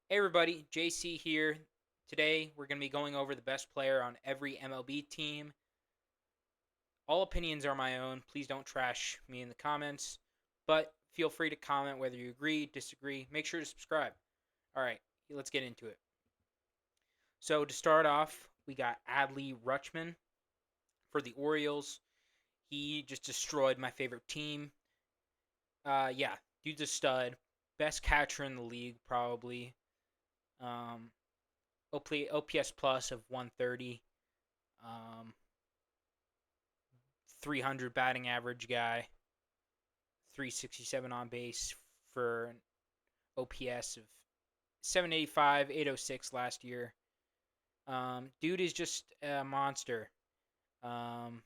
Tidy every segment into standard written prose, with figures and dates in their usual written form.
Hey everybody, JC here. Today we're going to be going over the best player on every MLB team. All opinions are my own. Please don't trash me in the comments, but feel free to comment whether you agree, disagree. Make sure to subscribe. All right, let's get into it. So to start off, we got Adley Rutschman for the Orioles. He just destroyed my favorite team. Yeah, dude's a stud. Best catcher in the league, probably. Um, OPS plus of 130. Um, 300 batting average guy, 367 on base for an OPS of 785, 806 last year. Dude is just a monster. Um,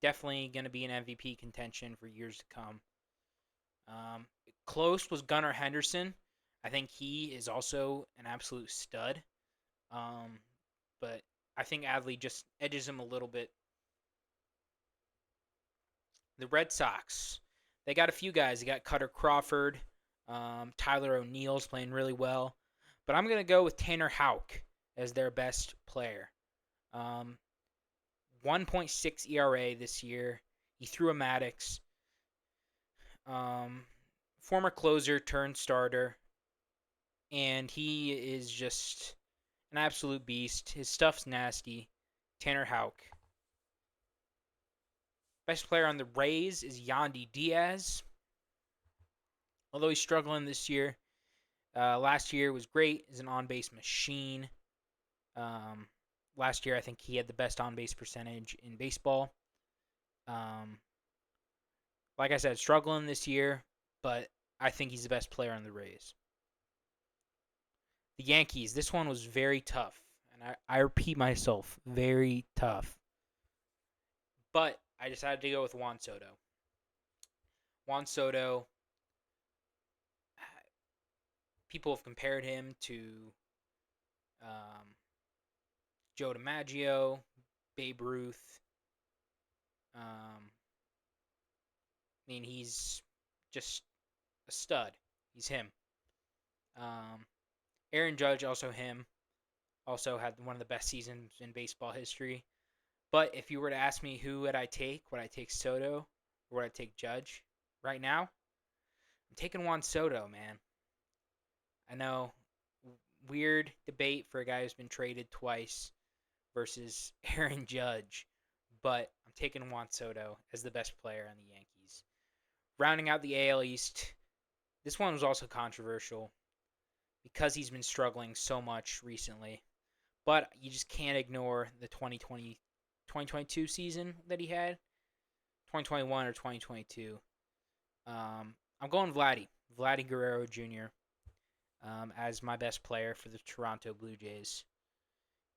Definitely going to be in MVP contention for years to come. Um, Close was Gunnar Henderson. I think he is also an absolute stud. Um, but I think Adley just edges him a little bit. The Red Sox, they got a few guys. They got Cutter Crawford, Tyler O'Neill's playing really well, but I'm gonna go with Tanner Houck as their best player. Um, 1.6 ERA this year. He threw a Maddox. Um, Former closer turned starter, and he is just an absolute beast. His stuff's nasty. Tanner Houck. Best player on the Rays is Yandy Diaz. Although he's struggling this year, last year was great as an on base machine. Um, Last year, I think he had the best on base percentage in baseball. Um, like I said, struggling this year, but I think he's the best player on the Rays. The Yankees, this one was very tough. And I repeat myself, very tough. But I decided to go with Juan Soto. Juan Soto, people have compared him to um, Joe DiMaggio, Babe Ruth. I mean, he's just a stud. He's him. Um, Aaron Judge, also him. Also had one of the best seasons in baseball history. But if you were to ask me who would I take Soto or would I take Judge right now? I'm taking Juan Soto, man. I know, weird debate for a guy who's been traded twice versus Aaron Judge, but I'm taking Juan Soto as the best player on the Yankees. Rounding out the AL East, this one was also controversial because he's been struggling so much recently. But you just can't ignore the 2022 season that he had, 2021 or 2022. I'm going Vladdy Guerrero Jr. As my best player for the Toronto Blue Jays.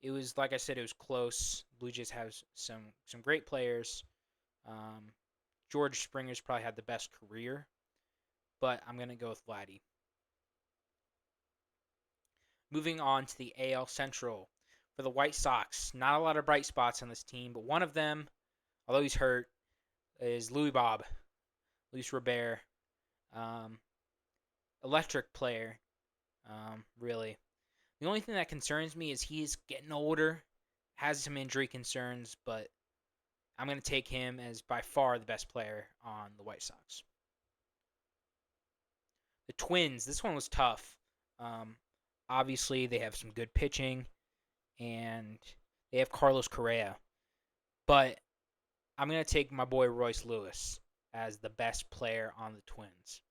It was, like I said, it was close. Blue Jays have some great players. Um, George Springer's probably had the best career, but I'm gonna go with Vladdy. Moving on to the AL Central. For the White Sox, not a lot of bright spots on this team, but one of them, although he's hurt, is Luis Robert. Um, Electric player, really. The only thing that concerns me is he's getting older, has some injury concerns, but I'm going to take him as by far the best player on the White Sox. The Twins, this one was tough. Um, Obviously, they have some good pitching, and they have Carlos Correa. But I'm going to take my boy Royce Lewis as the best player on the Twins.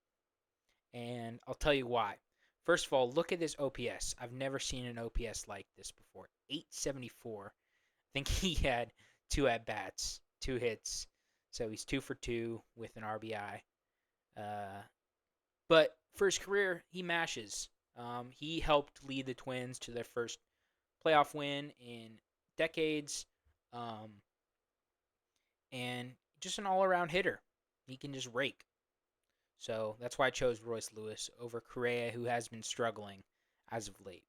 And I'll tell you why. First of all, look at this OPS. I've never seen an OPS like this before. 874. I think he had two at bats, two hits. So he's 2 for 2 with an RBI. But for his career, he mashes. He helped lead the Twins to their first playoff win in decades. Um, and just an all around hitter. He can just rake. So that's why I chose Royce Lewis over Correa, who has been struggling as of late.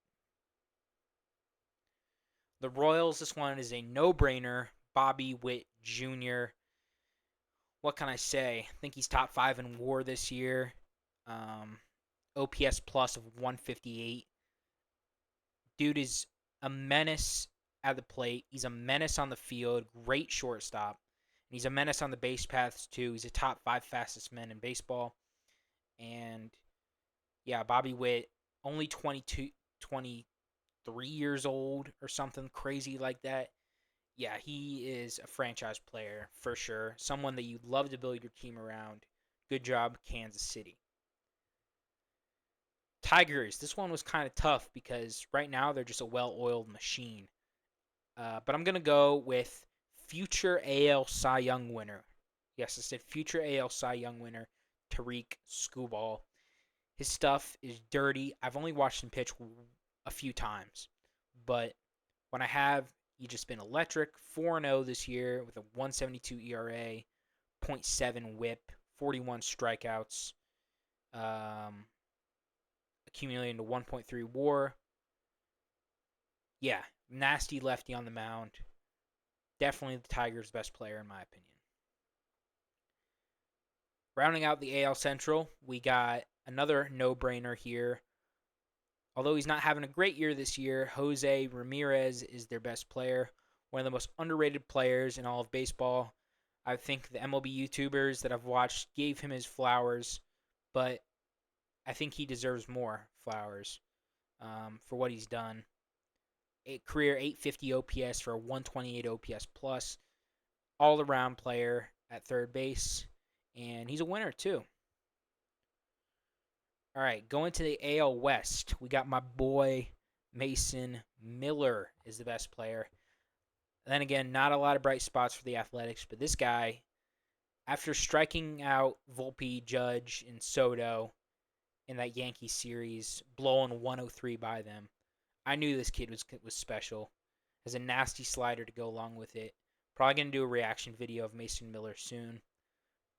The Royals, this one is a no brainer. Bobby Witt Jr. What can I say? I think he's top 5 in WAR this year. OPS plus of 158. Dude is a menace at the plate. He's a menace on the field. Great shortstop. And he's a menace on the base paths too. He's a top 5 fastest men in baseball. And yeah, Bobby Witt, only 23 years old or something crazy like that. Yeah, he is a franchise player for sure. Someone that you'd love to build your team around. Good job, Kansas City. Tigers, this one was kind of tough because right now they're just a well-oiled machine. But I'm going to go with future AL Cy Young winner. Yes, I said future AL Cy Young winner, Tariq Skubal. His stuff is dirty. I've only watched him pitch a few times, but when I have, he's just been electric. 4-0 this year with a 1.72 ERA, .7 WHIP, 41 strikeouts, um, accumulating to 1.3 WAR. Yeah, nasty lefty on the mound. Definitely the Tigers' best player in my opinion. Rounding out the AL Central, we got another no-brainer here. Although he's not having a great year this year, Jose Ramirez is their best player, one of the most underrated players in all of baseball. I think the MLB YouTubers that I've watched gave him his flowers, but I think he deserves more flowers for what he's done. A career 850 OPS for a 128 OPS plus, all-around player at third base, and he's a winner too. All right, going to the AL West, we got my boy Mason Miller is the best player. Then again, not a lot of bright spots for the Athletics, but this guy, after striking out Volpe, Judge, and Soto in that Yankee series, blowing 103 by them, I knew this kid was special. Has a nasty slider to go along with it. Probably going to do a reaction video of Mason Miller soon.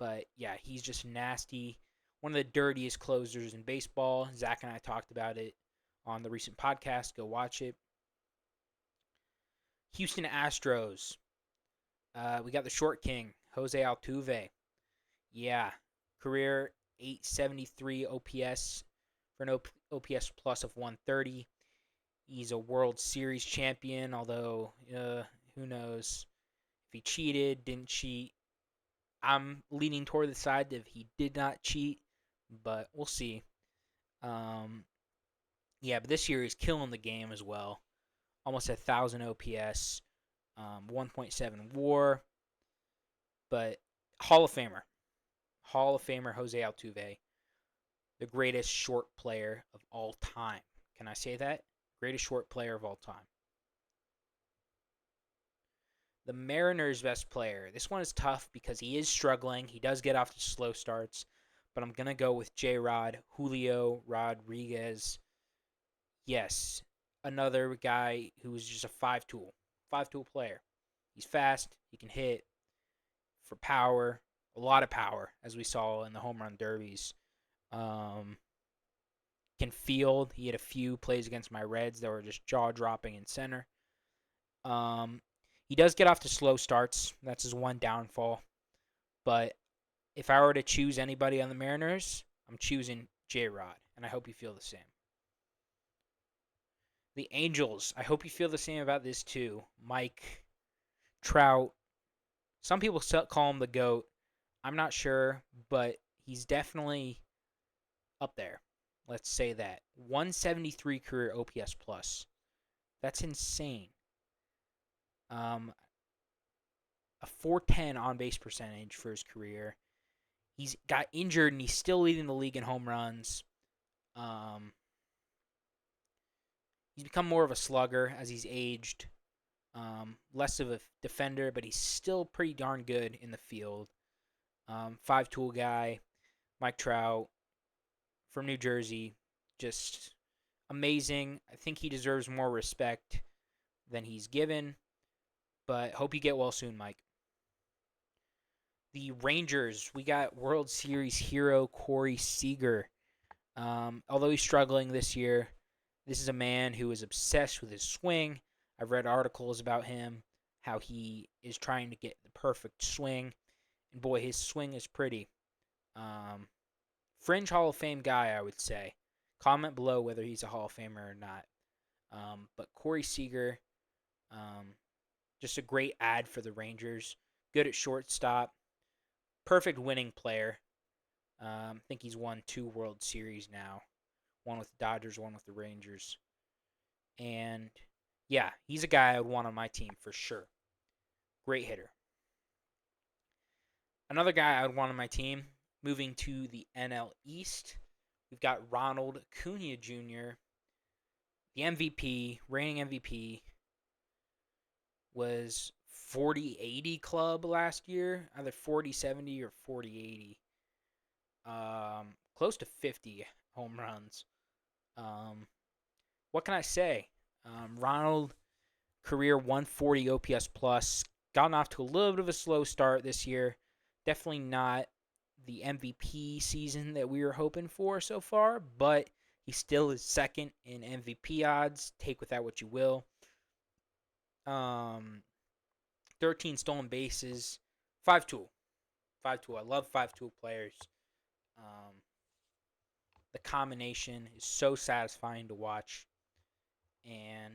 But yeah, he's just nasty. One of the dirtiest closers in baseball. Zach and I talked about it on the recent podcast. Go watch it. Houston Astros. We got the short king, Jose Altuve. Yeah, career 873 OPS for an OPS plus of 130. He's a World Series champion, although who knows if he cheated, didn't cheat. I'm leaning toward the side that he did not cheat, but we'll see. Yeah, but this year he's killing the game as well. Almost 1,000 OPS, 1.7 WAR, but Hall of Famer. Hall of Famer Jose Altuve, the greatest short player of all time. Can I say that? Greatest short player of all time. The Mariners' best player. This one is tough because he is struggling. He does get off to slow starts, but I'm going to go with J-Rod, Julio Rodriguez. Yes, another guy who's just a five-tool player. He's fast. He can hit for power, a lot of power, as we saw in the home run derbies. Can field. He had a few plays against my Reds that were just jaw-dropping in center. He does get off to slow starts. That's his one downfall. But if I were to choose anybody on the Mariners, I'm choosing J-Rod, and I hope you feel the same. The Angels, I hope you feel the same about this too. Mike Trout. Some people call him the GOAT. I'm not sure, but he's definitely up there. Let's say that. 173 career OPS plus. That's insane. A 410 on base percentage for his career. He's got injured and he's still leading the league in home runs. He's become more of a slugger as he's aged. Less of a defender, but he's still pretty darn good in the field. Five-tool guy, Mike Trout from New Jersey, just amazing. I think he deserves more respect than he's given, but hope you get well soon, Mike. The Rangers, we got World Series hero Corey Seager. Although he's struggling this year, this is a man who is obsessed with his swing. I've read articles about him, how he is trying to get the perfect swing. And boy, his swing is pretty. Fringe Hall of Fame guy, I would say. Comment below whether he's a Hall of Famer or not. But Corey Seager, um, just a great ad for the Rangers. Good at shortstop. Perfect winning player. I think he's won 2 World Series now. One with the Dodgers, one with the Rangers. And yeah, he's a guy I would want on my team for sure. Great hitter. Another guy I would want on my team, moving to the NL East, we've got Ronald Acuna Jr., the MVP, reigning MVP, was 40-80 club last year, either 40-70 or 40-80. Close to 50 home runs. What can I say? Ronald, career 140 OPS plus, gotten off to a little bit of a slow start this year. Definitely not the MVP season that we were hoping for so far, but he still is second in MVP odds. Take with that what you will. 13 stolen bases, 5 tool. 5 tool. I love 5 tool players. The combination is so satisfying to watch. And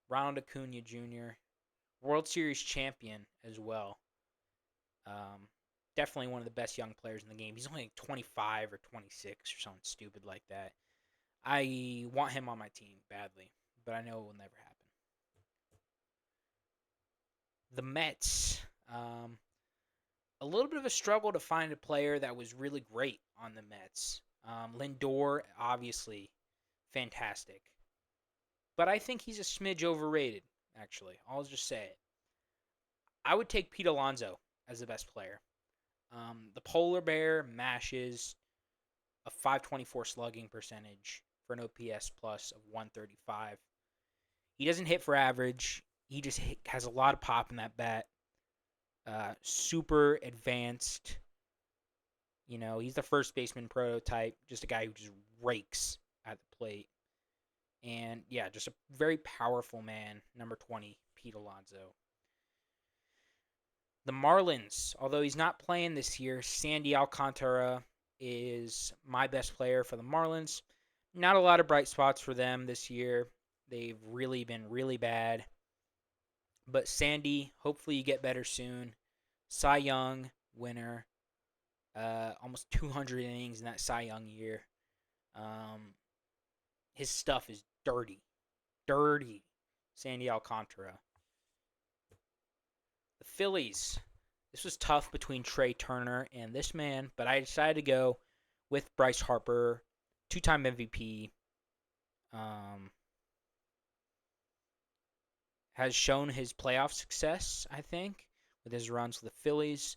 Ronald Acuna Jr., World Series champion as well. Definitely one of the best young players in the game. He's only like 25 or 26 or something stupid like that. I want him on my team badly, but I know it will never happen. The Mets. A little bit of a struggle to find a player that was really great on the Mets. Lindor, obviously, fantastic. But I think he's a smidge overrated, actually. I'll just say it. I would take Pete Alonso as the best player. The Polar Bear mashes a 524 slugging percentage for an OPS plus of 135. He doesn't hit for average. He just has a lot of pop in that bat. Super advanced. You know, he's the first baseman prototype. Just a guy who just rakes at the plate. And yeah, just a very powerful man, number 20, Pete Alonso. The Marlins, although he's not playing this year, Sandy Alcantara is my best player for the Marlins. Not a lot of bright spots for them this year. They've really been really bad. But Sandy, hopefully you get better soon. Cy Young winner. Almost 200 innings in that Cy Young year. His stuff is dirty. Dirty. Sandy Alcantara. The Phillies. This was tough between Trey Turner and this man, but I decided to go with Bryce Harper, 2-time MVP. Has shown his playoff success, I think, with his runs with the Phillies.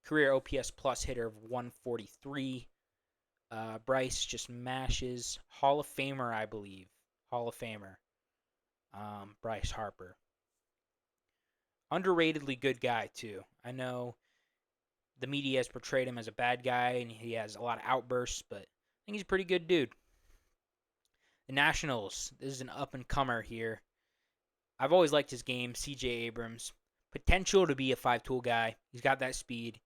Career OPS plus hitter of 143. Bryce just mashes. Hall of Famer, I believe. Hall of Famer. Bryce Harper. Underratedly good guy, too. I know the media has portrayed him as a bad guy and he has a lot of outbursts, but I think he's a pretty good dude. The Nationals. This is an up-and-comer here. I've always liked his game. C.J. Abrams. Potential to be a 5-tool guy. He's got that speed.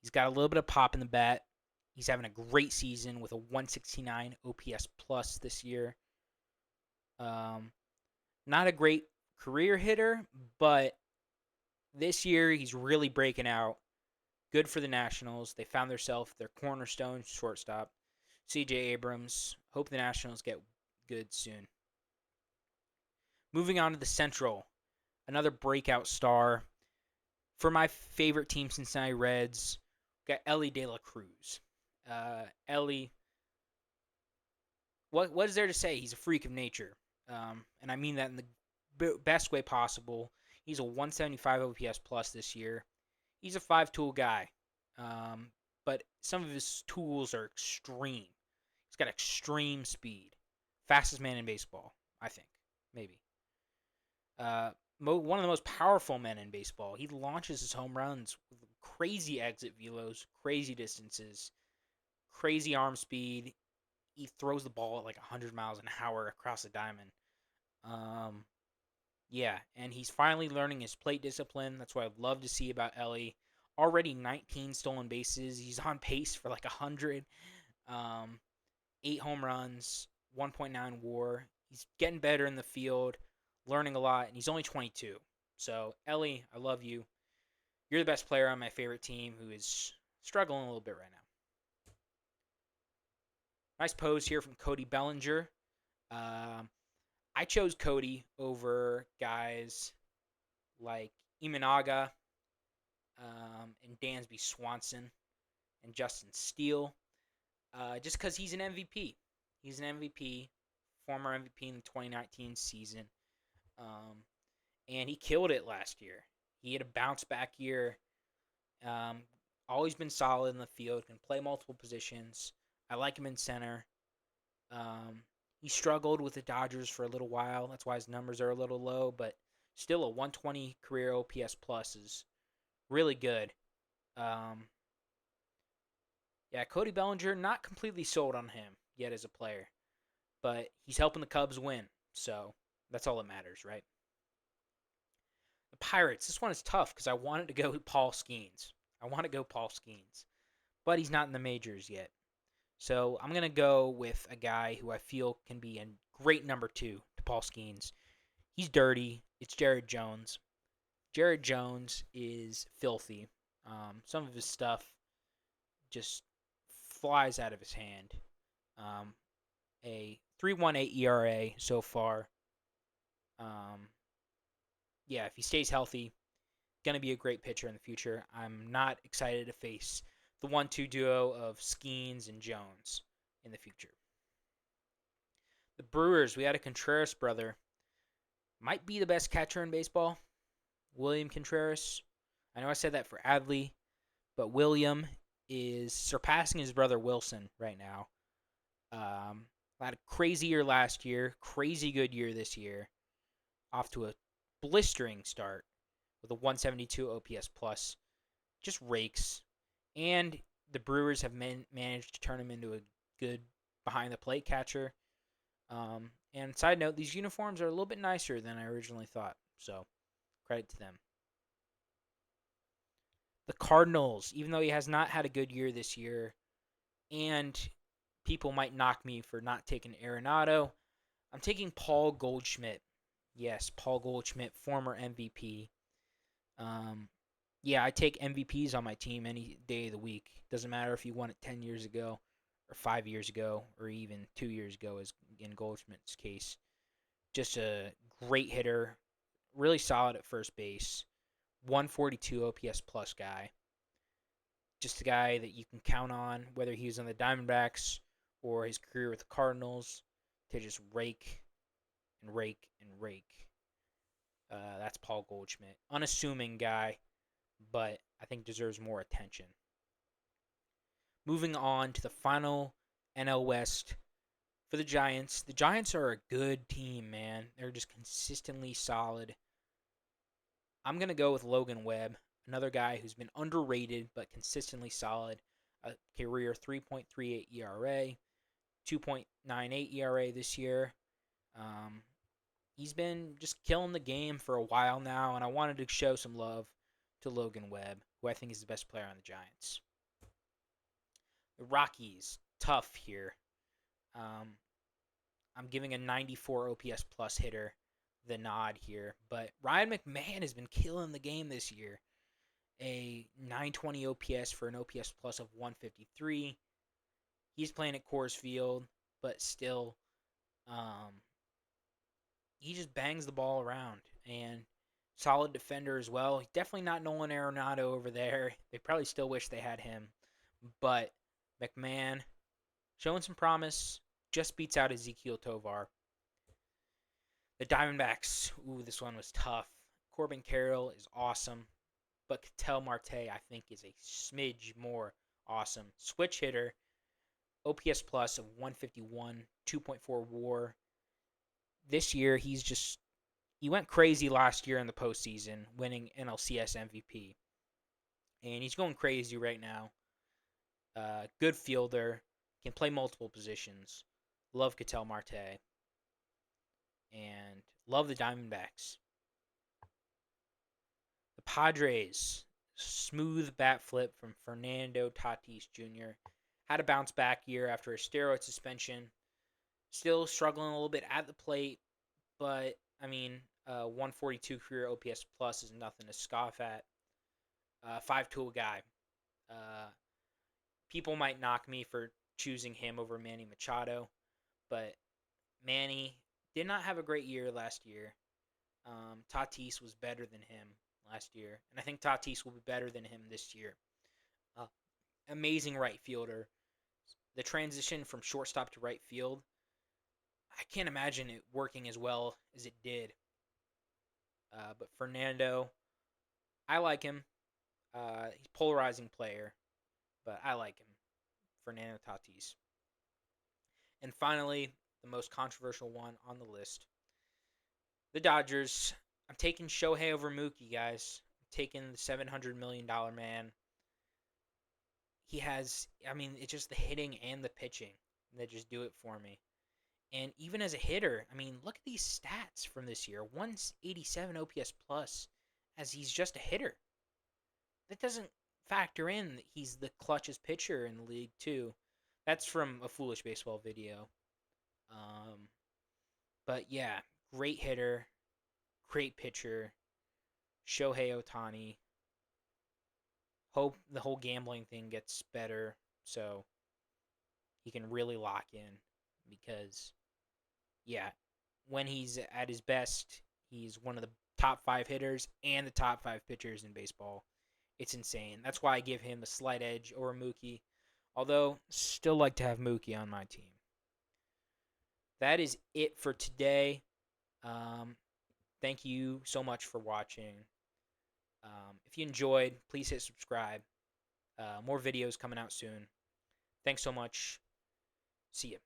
He's got a little bit of pop in the bat. He's having a great season with a 169 OPS plus this year. Not a great career hitter, but this year he's really breaking out. Good for the Nationals. They found themselves their cornerstone shortstop, C.J. Abrams. Hope the Nationals get good soon. Moving on to the Central, another breakout star. For my favorite team, Cincinnati Reds, got Elly De La Cruz. Elly, what is there to say? He's a freak of nature. And I mean that in the best way possible. He's a 175 OPS plus this year. He's a 5-tool guy. But some of his tools are extreme. He's got extreme speed. Fastest man in baseball, I think. Maybe. One of the most powerful men in baseball. He launches his home runs with crazy exit velos, crazy distances, crazy arm speed. He throws the ball at like 100 miles an hour across the diamond. Yeah, and he's finally learning his plate discipline. That's what I'd love to see about Elly. Already 19 stolen bases. He's on pace for like 100. 8 home runs. 1.9 WAR. He's getting better in the field, learning a lot, and he's only 22. So Ellie, I love you. You're the best player on my favorite team who is struggling a little bit right now. Nice pose here from Cody Bellinger. Um, I chose Cody over guys like Imanaga and Dansby Swanson and Justin Steele, just because he's an MVP. He's an MVP, former MVP in the 2019 season, um, and he killed it last year. He had a bounce back year. Um, always been solid in the field, can play multiple positions. I like him in center. Um, he struggled with the Dodgers for a little while. That's why his numbers are a little low, but still a 120 career OPS plus is really good. Um, yeah, Cody Bellinger, not completely sold on him yet as a player, but he's helping the Cubs win, so that's all that matters, right? The Pirates, this one is tough because I wanted to go Paul Skeens. I want to go Paul Skeens, but he's not in the majors yet. So I'm going to go with a guy who I feel can be a great number 2 to Paul Skeens. He's dirty. It's Jared Jones. Jared Jones is filthy. Some of his stuff just flies out of his hand. A 3.18 ERA so far. Yeah, if he stays healthy, going to be a great pitcher in the future. I'm not excited to face the 1-2 duo of Skeens and Jones in the future. The Brewers, we had a Contreras brother. Might be the best catcher in baseball, William Contreras. I know I said that for Adley, but William is surpassing his brother Wilson right now. Had a crazy year last year, crazy good year this year. Off to a blistering start with a 172 OPS plus. Just rakes. And the Brewers have managed to turn him into a good behind the plate catcher. And side note, these uniforms are a little bit nicer than I originally thought. So, credit to them. The Cardinals, even though he has not had a good year this year, and people might knock me for not taking Arenado, I'm taking Paul Goldschmidt. Yes, Paul Goldschmidt, former MVP. Yeah, I take MVPs on my team any day of the week. Doesn't matter if you won it 10 years ago or 5 years ago or even 2 years ago, as in Goldschmidt's case. Just a great hitter, really solid at first base, 142 OPS plus guy. Just a guy that you can count on, whether he's on the Diamondbacks or his career with the Cardinals, to just rake and rake and rake. That's Paul Goldschmidt. Unassuming guy, but I think deserves more attention. Moving on to the final NL West for the Giants. The Giants are a good team, man. They're just consistently solid. I'm going to go with Logan Webb, another guy who's been underrated but consistently solid. A career 3.38 ERA, 2.98 ERA this year. He's been just killing the game for a while now, and I wanted to show some love to Logan Webb, who I think is the best player on the Giants. The Rockies, tough here. I'm giving a 94 OPS plus hitter the nod here, but Ryan McMahon has been killing the game this year. A 920 OPS for an OPS plus of 153. He's playing at Coors Field, but still, he just bangs the ball around, and solid defender as well. Definitely not Nolan Arenado over there. They probably still wish they had him, but McMahon showing some promise. Just beats out Ezekiel Tovar. The Diamondbacks, this one was tough. Corbin Carroll is awesome, but Ketel Marte, I think, is a smidge more awesome. Switch hitter, OPS plus of 151, 2.4 WAR. This year, he went crazy last year in the postseason, winning NLCS MVP. And he's going crazy right now. Good fielder, can play multiple positions. Love Ketel Marte. And love the Diamondbacks. The Padres, smooth bat flip from Fernando Tatis Jr. Had a bounce back year after a steroid suspension. Still struggling a little bit at the plate, but I mean, 142 career OPS plus is nothing to scoff at. 5-tool guy. Uh, People might knock me for choosing him over Manny Machado, but Manny did not have a great year last year. Tatis was better than him last year, and I think Tatis will be better than him this year. Uh, Amazing right fielder. The transition from shortstop to right field, I can't imagine it working as well as it did. But Fernando, I like him. He's a polarizing player, but I like him. Fernando Tatis. And finally, the most controversial one on the list, the Dodgers. I'm taking Shohei over Mookie, guys. I'm taking the $700 million man. He has, I mean, it's just the hitting and the pitching that just do it for me. And even as a hitter, I mean, look at these stats from this year: 187 OPS plus, as he's just a hitter. That doesn't factor in that he's the clutchest pitcher in the league too. That's from a Foolish Baseball video. Um, but yeah, great hitter, great pitcher, Shohei Ohtani. Hope the whole gambling thing gets better so he can really lock in because, yeah, when he's at his best, he's one of the top 5 hitters and the top 5 pitchers in baseball. It's insane. That's why I give him a slight edge over Mookie, although still like to have Mookie on my team. That is it for today. Um, Thank you so much for watching. If you enjoyed, please hit subscribe. More videos coming out soon. Thanks so much. See ya.